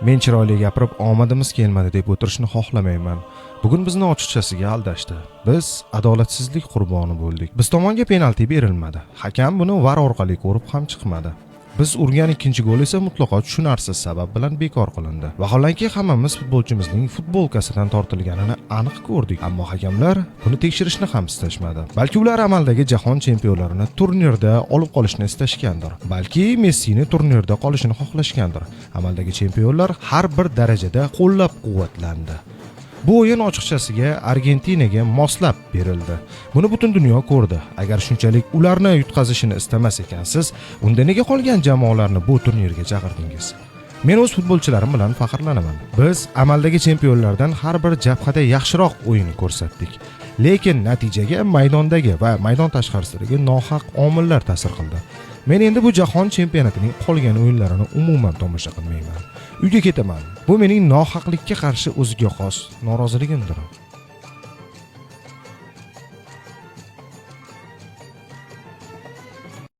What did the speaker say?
Men chiroyli gapirib omadimiz kelmadi deb o'tirishni xohlamayman. Bugun bizni ochiqchasiga aldashdi. Biz adolatsizlik qurboni bo'ldik. Biz tomonga penalti berilmadi. Hakam buni VAR orqali ko'rib ham chiqmadi. Biz urgan ikkinchi gol esa mutlaqo tushunarsiz sabab bilan bekor qilindi. Vaholanki hammamiz futbolchimizning futbolkasidan tortilganini aniq ko'rdik, ammo hakamlar buni tekshirishni ham istashmadi. Balki ular amaldagi jahon chempionlarini turnirda olib qolishni istashgandir. Balki Messini turnirda qolishini xohlashgandir. Amaldagi chempionlar har bir darajada qo'llab-quvvatlandi. Bu o'yin ochiqchasiga Argentinaga moslab berildi. Buni butun dunyo ko'rdi. Agar shunchalik ularni yutqazishini istamas ekansiz, unda nega qolgan jamoalarni bu turnirga chaqirdingiz? Men o'z futbolchilarim bilan faxrlanaman. Biz amaldagi chempionlardan har bir jabhada yaxshiroq o'yin ko'rsatdik. Lekin natijaga maydondagi va maydon tashqarisidagi nohaq omillar ta'sir qildi. Men endi bu jahon chempionatining qolgan o'yinlarini umuman tomosha qilmayman. Uyga ketaman. Bu mening nohaqlikka qarshi o'ziga xos noroziligimdir.